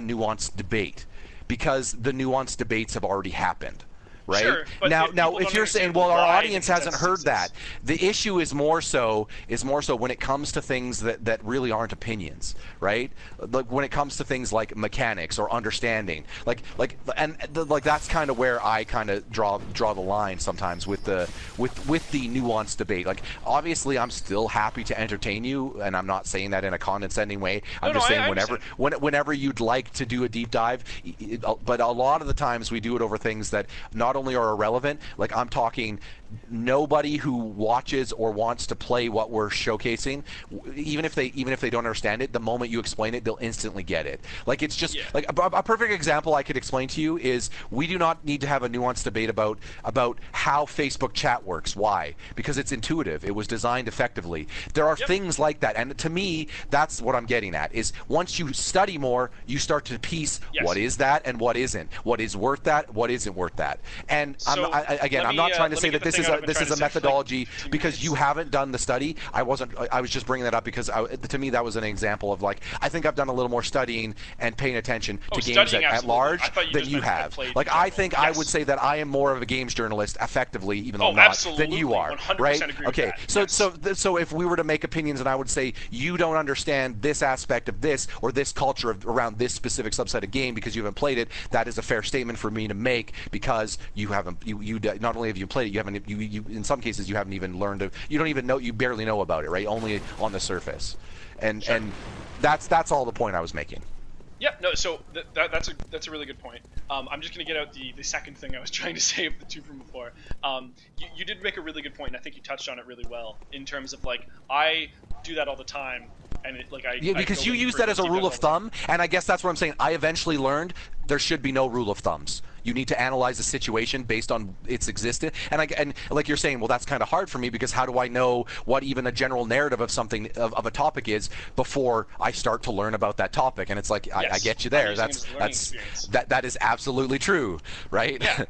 nuanced debate because the nuanced debates have already happened. Right? Sure, but now if you're saying, well, our audience hasn't heard that, the issue is more so when it comes to things that really aren't opinions, right? Like when it comes to things like mechanics or understanding, that's kind of where I kind of draw the line sometimes with the nuanced debate. Like obviously, I'm still happy to entertain you, and I'm not saying that in a condescending way. I'm just saying whenever you'd like to do a deep dive, but a lot of the times we do it over things that not only are irrelevant, like I'm talking nobody who watches or wants to play what we're showcasing, even if they don't understand it, the moment you explain it, they'll instantly get it. Like it's just like a perfect example I could explain to you is we do not need to have a nuanced debate about how Facebook chat works. Why? Because it's intuitive. It was designed effectively. There are things like that, and to me, that's what I'm getting at. Is once you study more, you start to piece what is that and what isn't. What is worth that? What isn't worth that? And so I'm not trying to say that this is a methodology because you haven't done the study. I was just bringing that up because to me that was an example of like I think I've done a little more studying and paying attention to games at large than you have. Like I think I would say that I am more of a games journalist effectively, even though not than you are. Right? Okay. So if we were to make opinions, and I would say you don't understand this aspect of this or this culture around this specific subset of game because you haven't played it, that is a fair statement for me to make because you haven't. You not only have you played it, you haven't. You in some cases you haven't even learned to. You don't even know. You barely know about it, right? Only on the surface, and that's all the point I was making. Yeah, no. So that's a really good point. I'm just gonna get out the second thing I was trying to say of the two from before. You did make a really good point, and I think you touched on it really well in terms of like I do that all the time. And because you use that as a rule of thumb, and I guess that's what I'm saying. I eventually learned there should be no rule of thumbs. You need to analyze the situation based on its existence. And like you're saying, well, that's kind of hard for me because how do I know what even a general narrative of something of a topic is before I start to learn about that topic? And it's like I get you there. That is absolutely true, right? Yeah.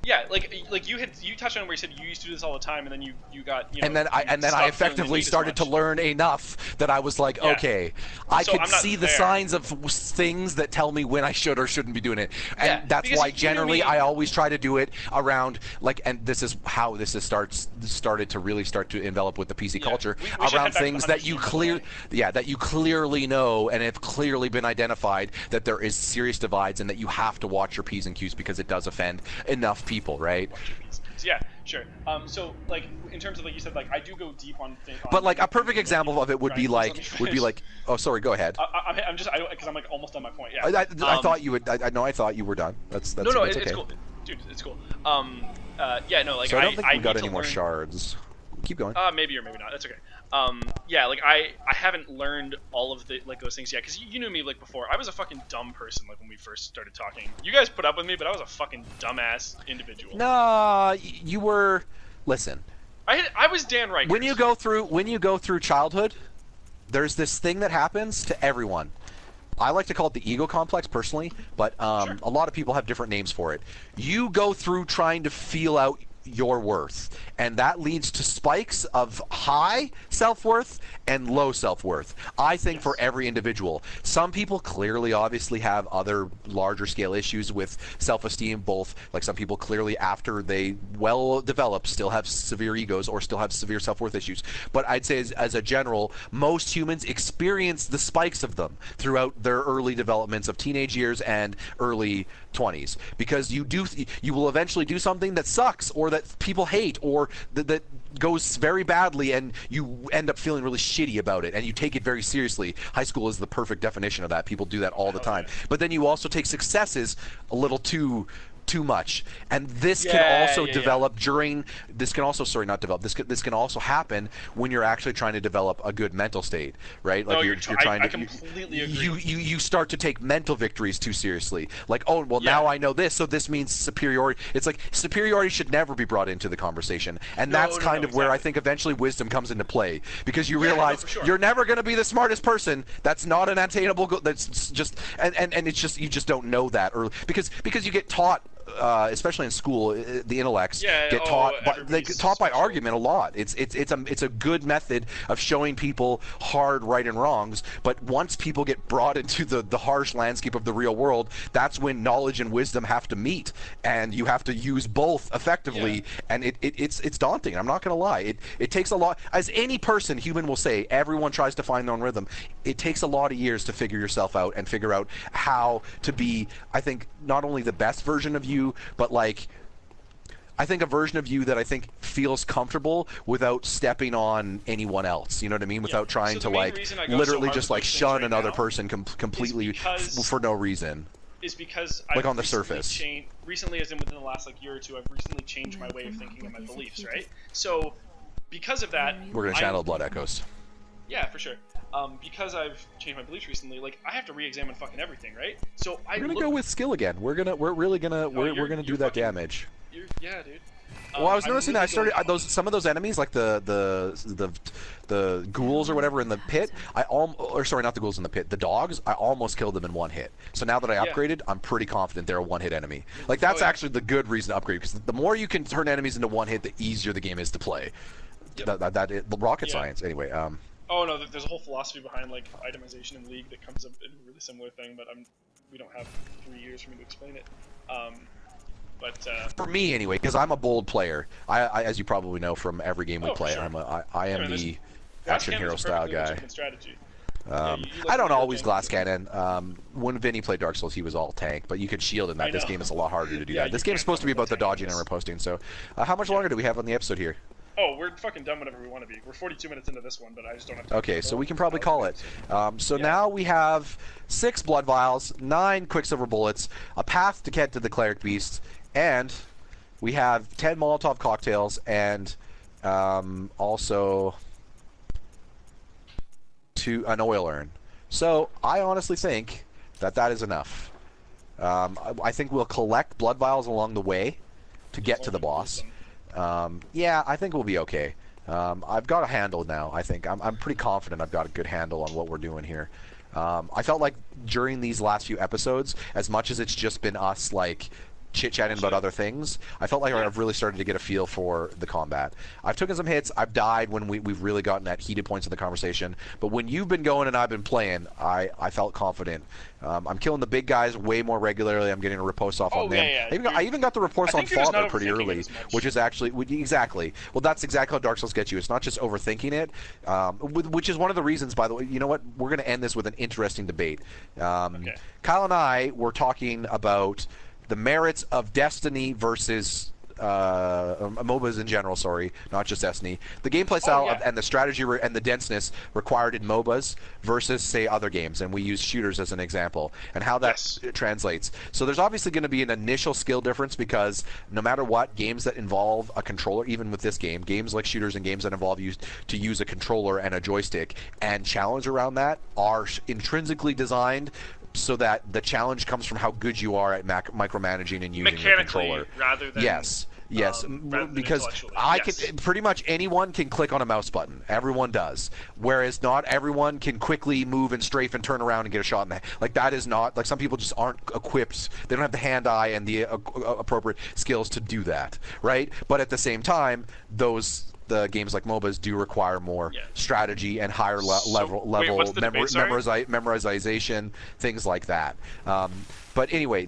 Yeah, like you touched on where you said you used to do this all the time, and then you got and then I stopped feeling the effectively need as started to much. learn enough that I was like, Yeah. okay, I So could I'm not see the there. signs of things that tell me when I should or shouldn't be doing it, and Yeah, that's because why you knew generally me. I always try to do it around like, and this is how started to really start to envelop with the PC Yeah. culture We should around head back to the things Hunter's that you team, by the way. that you clearly know and have clearly been identified that there is serious divides and that you have to watch your P's and Q's because it does offend enough people, right? Watch your P's. Yeah, sure. So like in terms of like you said, like I do go deep on things. But like a perfect example of it would be like oh, sorry, go ahead. I'm just because I'm like almost done my point. Yeah. I thought you would. I know. I thought you were done. That's no, that's it's okay. cool, dude. It's cool. Yeah, no, like So I don't think we got need any to more learn. shards. Keep going. Maybe or maybe not. That's okay. Yeah, like I haven't learned all of the like those things yet, because you knew me like before. I was a fucking dumb person like when we first started talking. You guys put up with me, but I was a fucking dumbass individual. No, you were. Listen. I was Dan Rikers. When you go through childhood, there's this thing that happens to everyone. I like to call it the ego complex personally, but Sure. a lot of people have different names for it. You go through trying to feel out your worth, and that leads to spikes of high self-worth and low self-worth. I think for every individual. Some people clearly obviously have other larger scale issues with self-esteem, both like some people clearly after they well develop still have severe egos or still have severe self-worth issues. But I'd say as a general, most humans experience the spikes of them throughout their early developments of teenage years and early 20s, because you will eventually do something that sucks or that people hate or that goes very badly, and you end up feeling really shitty about it, and you take it very seriously. High school is the perfect definition of that. People do that all the time. But then you also take successes a little too much, and this can also develop during this can also not develop this can also happen when you're actually trying to develop a good mental state, right? Like you're trying I to completely agree. you start to take mental victories too seriously, like, oh well, now I know this, so this means superiority. It's like superiority should never be brought into the conversation, and that's kind of where I think eventually wisdom comes into play, because you realize you're never going to be the smartest person. That's not an attainable goal. That's just and it's just you just don't know that early, because you get taught, especially in school, the intellects get taught by argument a lot. It's a good method of showing people hard right and wrongs. But once people get brought into the harsh landscape of the real world, that's when knowledge and wisdom have to meet, and you have to use both effectively. And it's daunting. I'm not going to lie. It takes a lot. As any person, human will say, everyone tries to find their own rhythm. It takes a lot of years to figure yourself out and figure out how to be, I think, not only the best version of you, but like, I think a version of you that I think feels comfortable without stepping on anyone else. You know what I mean? Without trying to like literally just like shun another person completely for no reason. Is because like I've on the surface. Recently, as in within the last like year or two, I've recently changed my way of thinking and my beliefs. Right. So because of that, we're gonna channel Blood Echoes. Yeah, for sure. Because I've changed my beliefs recently, like I have to re-examine fucking everything, right? So we're gonna go with skill again. We're really gonna do that damage. Yeah, dude. Well, I was noticing that I started some of those enemies, like the ghouls or whatever in the pit. Sorry, not the ghouls in the pit. The dogs. I almost killed them in one hit. So now that I upgraded, I'm pretty confident they're a one-hit enemy. Like that's actually the good reason to upgrade, because the more you can turn enemies into one hit, the easier the game is to play. That rocket science. Anyway. Oh no, there's a whole philosophy behind like itemization in League that comes up in a really similar thing, but we don't have 3 years for me to explain it. For me anyway, because I'm a bold player. I as you probably know from every game we play, sure. I am the action hero style guy. I don't always glass cannon. When Vinny played Dark Souls, he was all tank, but you could shield in that. This game is a lot harder to do that. This game is supposed to be about the dodging and riposting. So, how much longer do we have on the episode here? Oh, we're fucking done whenever we want to be. We're 42 minutes into this one, but I just don't have to. Okay, so we can probably call it. Now we have 6 blood vials, 9 quicksilver bullets, a path to get to the cleric beast, and we have 10 Molotov cocktails, and also an oil urn. So I honestly think that is enough. I think we'll collect blood vials along the way to get to the boss. Yeah, I think we'll be okay. I've got a handle now. I think I'm pretty confident I've got a good handle on what we're doing here. I felt like during these last few episodes, as much as it's just been us like chit-chatting about other things, I felt like I've really started to get a feel for the combat. I've taken some hits. I've died when we've really gotten at heated points in the conversation. But when you've been going and I've been playing, I felt confident. I'm killing the big guys way more regularly. I'm getting a riposte off on them. I even got the riposte on Father pretty early, which is actually exactly. Well, that's exactly how Dark Souls gets you. It's not just overthinking it, which is one of the reasons. By the way, you know what? We're going to end this with an interesting debate. Kyle and I were talking about the merits of Destiny versus MOBAs in general, sorry, not just Destiny. The gameplay style and the strategy and the denseness required in MOBAs versus, say, other games, and we use shooters as an example, and how that translates. So there's obviously going to be an initial skill difference because no matter what, games that involve a controller, even with this game, games like shooters and games that involve you to use a controller and a joystick and challenge around that are intrinsically designed so that the challenge comes from how good you are at micromanaging and using your controller. Rather than yes, because can pretty much anyone can click on a mouse button. Everyone does. Whereas not everyone can quickly move and strafe and turn around and get a shot in the head. Like that is not like some people just aren't equipped. They don't have the hand-eye and the appropriate skills to do that, right? But at the same time, the games like MOBAs do require more strategy and higher level memorization, things like that. But anyway,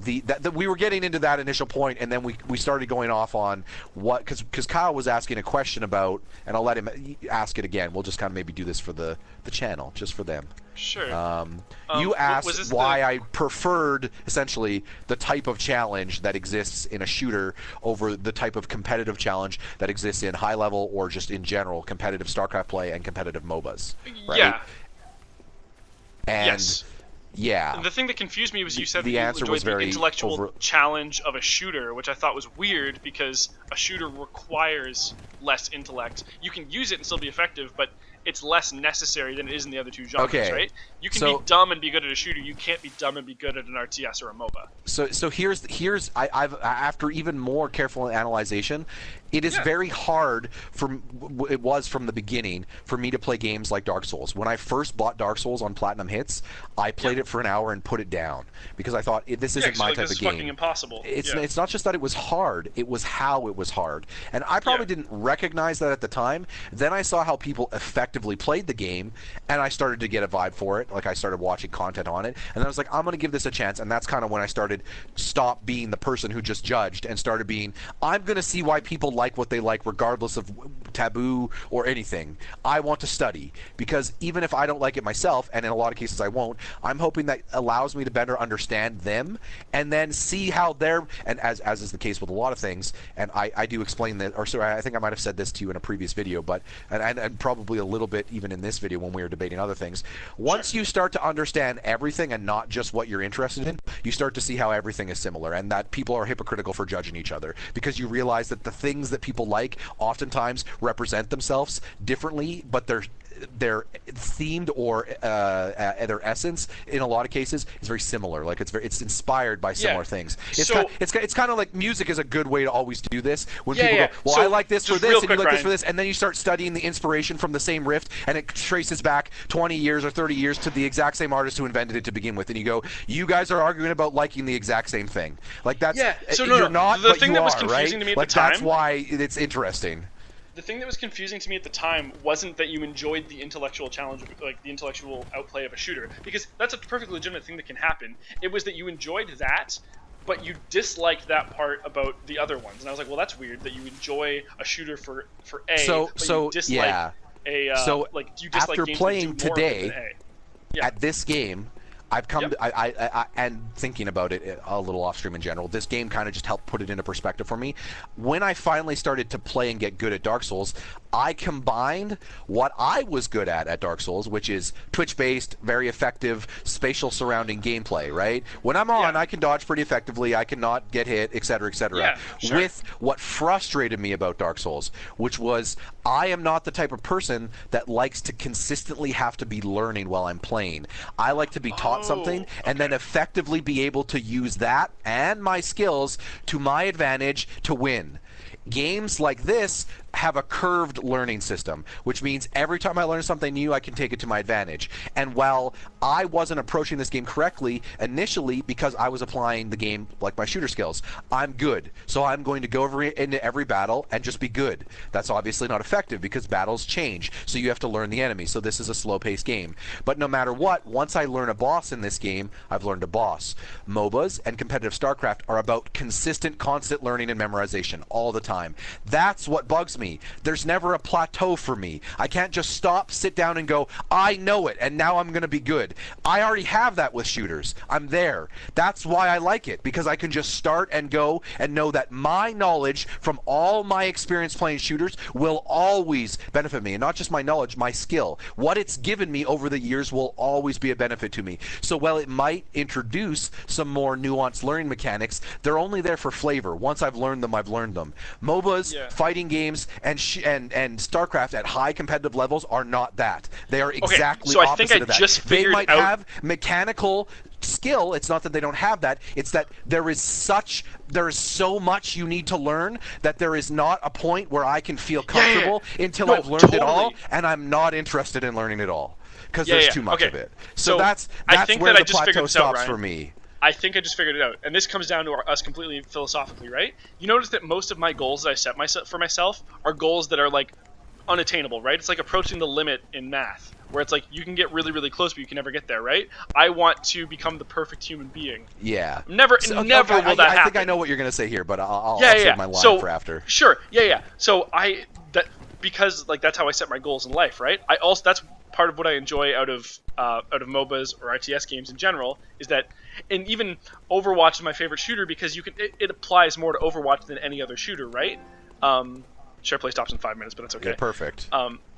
we were getting into that initial point, and then we started going off on what, because Kyle was asking a question about, and I'll let him ask it again. We'll just kind of maybe do this for the channel, just for them. Sure. You asked why I preferred, essentially, the type of challenge that exists in a shooter over the type of competitive challenge that exists in high-level or just in general competitive StarCraft play and competitive MOBAs. Right? Yeah. And yes. Yeah. The thing that confused me was you said that you answer enjoyed was the very intellectual challenge of a shooter, which I thought was weird because a shooter requires less intellect. You can use it and still be effective, but it's less necessary than it is in the other two genres, right? You can be dumb and be good at a shooter. You can't be dumb and be good at an RTS or a MOBA. So here's I've after even more careful analyzation, it is very hard it was from the beginning for me to play games like Dark Souls. When I first bought Dark Souls on Platinum Hits, I played it for an hour and put it down because I thought this isn't my type of game. Fucking impossible. It's not just that it was hard; it was how it was hard, and I probably didn't recognize that at the time. Then I saw how people effectively played the game, and I started to get a vibe for it. Like I started watching content on it, and then I was like, I'm going to give this a chance. And that's kind of when I started stop being the person who just judged and started being, I'm going to see why people like what they like regardless of taboo or anything. I want to study because even if I don't like it myself, and in a lot of cases I won't, I'm hoping that allows me to better understand them and then see how they're, and as is the case with a lot of things, and I do explain that, or sorry, I think I might have said this to you in a previous video, but and probably a little bit even in this video when we were debating other things. Once you start to understand everything and not just what you're interested in, you start to see how everything is similar and that people are hypocritical for judging each other because you realize that the things that people like oftentimes represent themselves differently, but they're themed or their essence in a lot of cases is very similar. Like it's inspired by similar things. It's kind of like music is a good way to always do this. When people go, well, I like this for this, and you like this for this, and then you start studying the inspiration from the same riff, and it traces back 20 years or 30 years to the exact same artist who invented it to begin with, and you go, you guys are arguing about liking the exact same thing. Like that's you're not, the thing that was right? confusing to me at like the time. That's why it's interesting. The thing that was confusing to me at the time wasn't that you enjoyed the intellectual challenge, like the intellectual outplay of a shooter, because that's a perfectly legitimate thing that can happen. It was that you enjoyed that, but you disliked that part about the other ones. And I was like, well, that's weird that you enjoy a shooter for A, but you dislike you dislike after games playing that do more today than A. at this game, I've come to, and thinking about it a little off stream in general, this game kind of just helped put it into perspective for me. When I finally started to play and get good at Dark Souls, I combined what I was good at Dark Souls, which is twitch-based, very effective, spatial surrounding gameplay, right? When I'm on, I can dodge pretty effectively, I cannot get hit, etc., with what frustrated me about Dark Souls, which was I am not the type of person that likes to consistently have to be learning while I'm playing. I like to be taught something and then effectively be able to use that and my skills to my advantage to win. Games like this have a curved learning system, which means every time I learn something new, I can take it to my advantage. And while I wasn't approaching this game correctly initially because I was applying the game like my shooter skills, I'm good. So I'm going to go into every battle and just be good. That's obviously not effective because battles change. So you have to learn the enemy. So this is a slow-paced game. But no matter what, once I learn a boss in this game, I've learned a boss. MOBAs and competitive StarCraft are about consistent, constant learning and memorization all the time. That's what bugs me. There's never a plateau for me. I can't just stop, sit down, and go, I know it, and now I'm going to be good. I already have that with shooters. I'm there. That's why I like it, because I can just start and go and know that my knowledge from all my experience playing shooters will always benefit me. And not just my knowledge, my skill. What it's given me over the years will always be a benefit to me. So while it might introduce some more nuanced learning mechanics, they're only there for flavor. Once I've learned them, I've learned them. MOBAs, fighting games, and StarCraft at high competitive levels are not that. They are exactly so I opposite think of that. Just they might out... have mechanical skill. It's not that they don't have that. It's that there is so much you need to learn that there is not a point where I can feel comfortable until I've learned it all, and I'm not interested in learning it all because there's too much of it. So that's where the plateau stops for me. I think I just figured it out, and this comes down to us completely philosophically, right? You notice that most of my goals that I set for myself are goals that are like unattainable, right? It's like approaching the limit in math, where it's like you can get really, really close, but you can never get there, right? I want to become the perfect human being. Yeah. Never will that happen. I think I know what you're gonna say here, but I'll save my line for after. Sure. Yeah. So because like that's how I set my goals in life, right? That's part of what I enjoy out of MOBAs or RTS games in general is that, and even Overwatch is my favorite shooter because it applies more to Overwatch than any other shooter, right? Share play stops in 5 minutes, but that's okay. Yeah, perfect.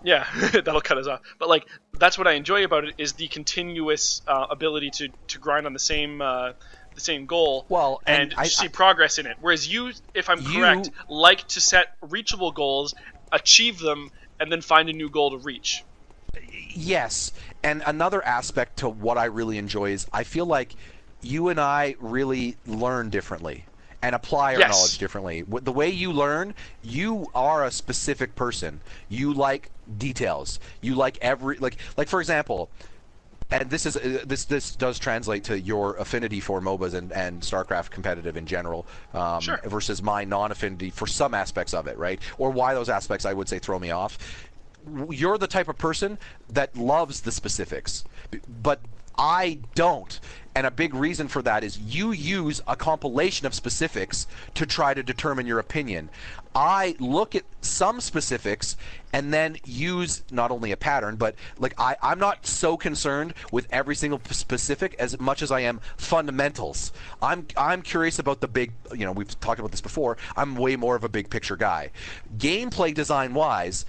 Yeah, that'll cut us off. But like that's what I enjoy about it is the continuous ability to grind on the same goal. Well, and see progress in it. Whereas you, if I'm correct, like to set reachable goals, achieve them, and then find a new goal to reach. Yes, and another aspect to what I really enjoy is I feel like you and I really learn differently and apply our knowledge differently. The way you learn, you are a specific person. You like details. You like like for example, and this does translate to your affinity for MOBAs and StarCraft competitive in general, versus my non-affinity for some aspects of it, right? Or why those aspects I would say throw me off. You're the type of person that loves the specifics, but I don't. And a big reason for that is you use a compilation of specifics to try to determine your opinion. I look at some specifics and then use not only a pattern, but like I'm not so concerned with every single specific as much as I am fundamentals. I'm curious about the big, we've talked about this before. I'm way more of a big picture guy. Gameplay design wise,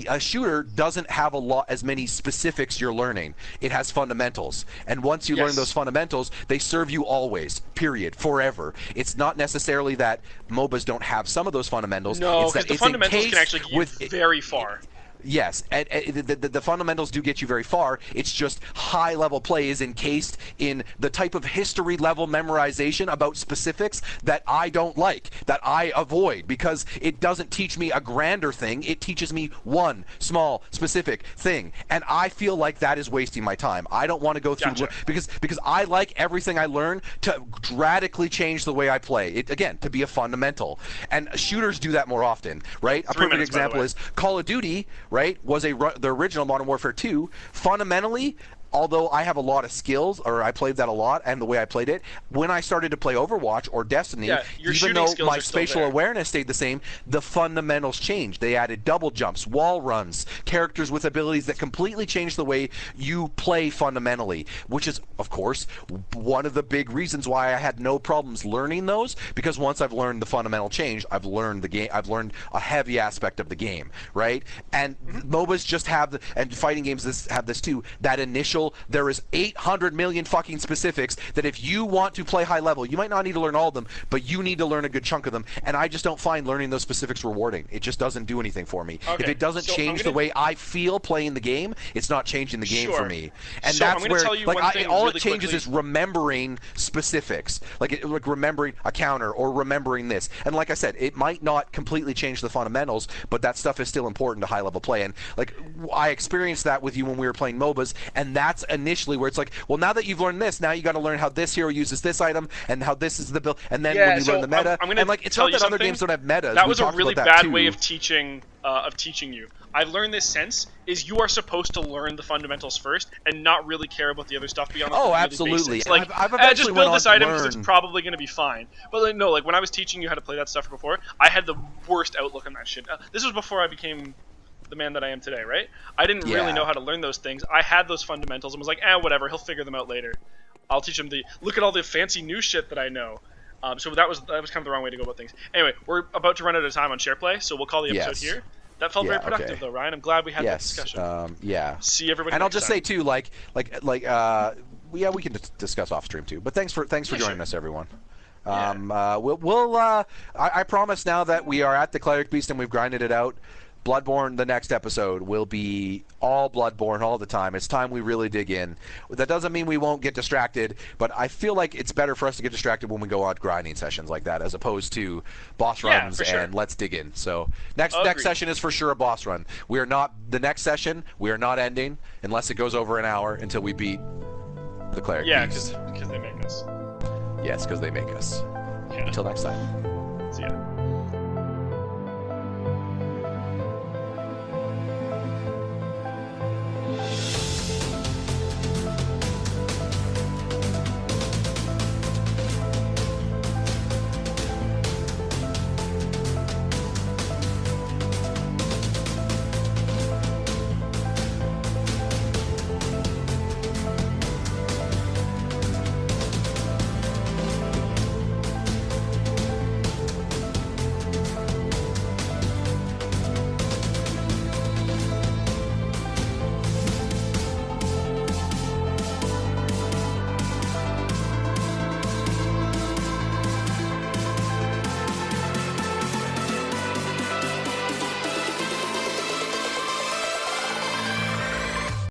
a shooter doesn't have as many specifics you're learning. It has fundamentals, and once you learn those fundamentals, they serve you always, period, forever. It's not necessarily that MOBAs don't have some of those fundamentals. No, because the fundamentals can actually get you very far. Yes, and the fundamentals do get you very far. It's just high-level play is encased in the type of history-level memorization about specifics that I don't like, that I avoid, because it doesn't teach me a grander thing. It teaches me one small, specific thing, and I feel like that is wasting my time. I don't want to go through because I like everything I learn to radically change the way I play. Again, to be a fundamental, and shooters do that more often, right? A perfect example is Call of Duty. Right, was the original Modern Warfare 2. Fundamentally, although I have a lot of skills, or I played that a lot, and the way I played it, when I started to play Overwatch or Destiny, even though my spatial awareness stayed the same, the fundamentals changed. They added double jumps, wall runs, characters with abilities that completely changed the way you play fundamentally, which is, of course, one of the big reasons why I had no problems learning those, because once I've learned the fundamental change, I've learned the game. I've learned a heavy aspect of the game, right? And MOBAs just have and fighting games have this too, that initial fundamental. There is 800 million fucking specifics that if you want to play high level, you might not need to learn all of them, but you need to learn a good chunk of them. And I just don't find learning those specifics rewarding. It just doesn't do anything for me. Okay, If it doesn't change the way I feel playing the game, it's not changing the game for me. And So I'm that's gonna where tell you one thing all really it changes quickly. is remembering specifics, like remembering a counter or remembering this. And like I said, it might not completely change the fundamentals, but that stuff is still important to high level play. And like I experienced that with you when we were playing MOBAs, and that's initially where it's like, well, now that you've learned this, now you got to learn how this hero uses this item and how this is the build. And then when you learn the meta, I'm gonna and like it's tell not you that other something. games don't have metas. That We was a talked really about that bad too. way of teaching you. I've learned this sense is you are supposed to learn the fundamentals first and not really care about the other stuff beyond the Oh, really absolutely. basics. Like, I've eventually just went build on this to item because it's learn. probably going to be fine. But like, no, like when I was teaching you how to play that stuff before, I had the worst outlook on that shit. This was before I became the man that I am today, right? I didn't really know how to learn those things. I had those fundamentals and was like, whatever, he'll figure them out later. I'll teach him look at all the fancy new shit that I know. So that was kind of the wrong way to go about things. Anyway, we're about to run out of time on SharePlay, so we'll call the episode here. That felt very productive, though, Ryan. I'm glad we had that discussion. See everybody. And I'll just time. say too, we can discuss off stream too. But thanks for joining us, everyone. I promise now that we are at the Cleric Beast and we've grinded it out. Bloodborne, the next episode, will be all Bloodborne all the time. It's time we really dig in. That doesn't mean we won't get distracted, but I feel like it's better for us to get distracted when we go on grinding sessions like that, as opposed to boss runs and let's dig in. So next session is for sure a boss run. We are not the next session. We are not ending unless it goes over an hour until we beat the Cleric Beast. Yeah, because they make us. Yes, because they make us. Yeah. Until next time. See ya.